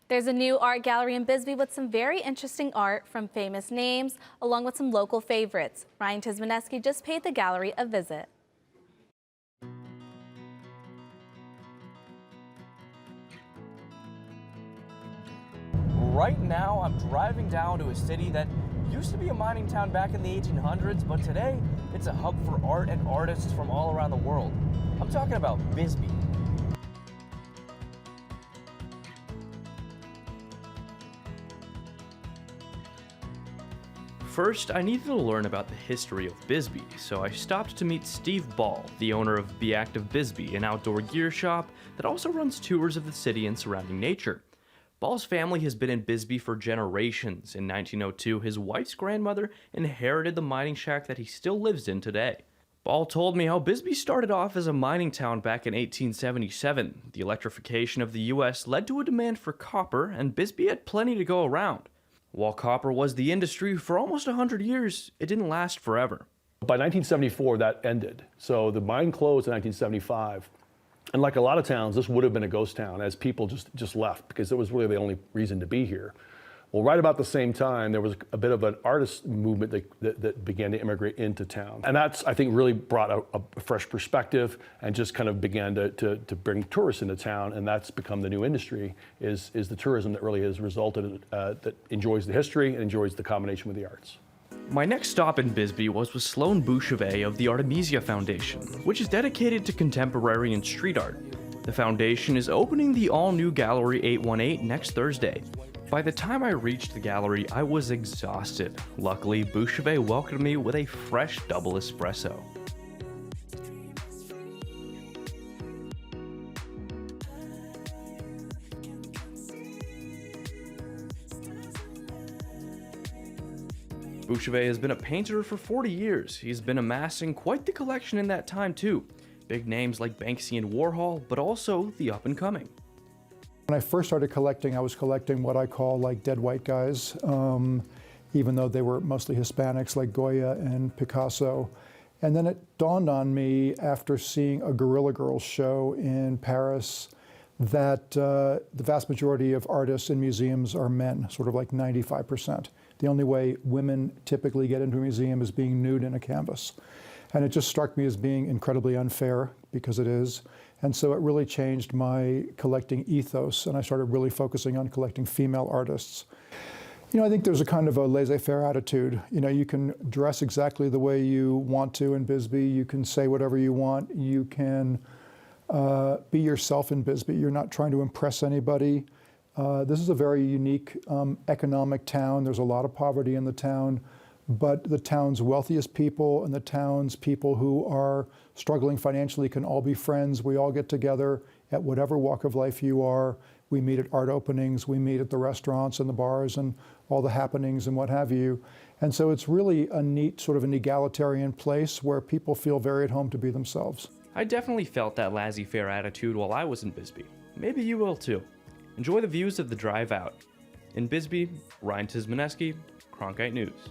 There's a new art gallery in Bisbee with some very interesting art from famous names, along with some local favorites. Ryan Tisminezky just paid the gallery a visit. Right now, I'm driving down to a city that used to be a mining town back in the 1800s, but today it's a hub for art and artists from all around the world. I'm talking about Bisbee. First, I needed to learn about the history of Bisbee, so I stopped to meet Steve Ball, the owner of Be Active Bisbee, an outdoor gear shop that also runs tours of the city and surrounding nature. Ball's family has been in Bisbee for generations. In 1902, his wife's grandmother inherited the mining shack that he still lives in today. Ball told me how Bisbee started off as a mining town back in 1877. The electrification of the U.S. led to a demand for copper, and Bisbee had plenty to go around. While copper was the industry for almost 100 years, it didn't last forever. By 1974, that ended. So the mine closed in 1975. And like a lot of towns, this would have been a ghost town as people just left because it was really the only reason to be here. Well, right about the same time, there was a bit of an artist movement that began to immigrate into town. And that's, I think, really brought a fresh perspective and just kind of began to bring tourists into town. And that's become the new industry, is the tourism that really has resulted, that enjoys the history and enjoys the combination with the arts. My next stop in Bisbee was with Sloan Bouchevet of the Artemisia Foundation, which is dedicated to contemporary and street art. The foundation is opening the all-new Gallery 818 next Thursday. By the time I reached the gallery, I was exhausted. Luckily, Bouchevet welcomed me with a fresh double espresso. Bouchevet has been a painter for 40 years. He's been amassing quite the collection in that time too. Big names like Banksy and Warhol, but also the up-and-coming. When I first started collecting, I was collecting what I call like dead white guys, even though they were mostly Hispanics like Goya and Picasso. And then it dawned on me after seeing a Guerrilla Girls show in Paris that the vast majority of artists in museums are men, sort of like 95%. The only way women typically get into a museum is being nude in a canvas. And it just struck me as being incredibly unfair, because it is. And so it really changed my collecting ethos, and I started really focusing on collecting female artists. You know, I think there's a kind of a laissez-faire attitude. You know, you can dress exactly the way you want to in Bisbee. You can say whatever you want. You can be yourself in Bisbee. You're not trying to impress anybody. This is a very unique economic town. There's a lot of poverty in the town, but the town's wealthiest people and the town's people who are struggling financially can all be friends. We all get together at whatever walk of life you are. We meet at art openings, we meet at the restaurants and the bars and all the happenings and what have you. And so it's really a neat, sort of an egalitarian place where people feel very at home to be themselves. I definitely felt that laissez-faire attitude while I was in Bisbee. Maybe you will too. Enjoy the views of the drive out. In Bisbee, Ryan Tisminezky, Cronkite News.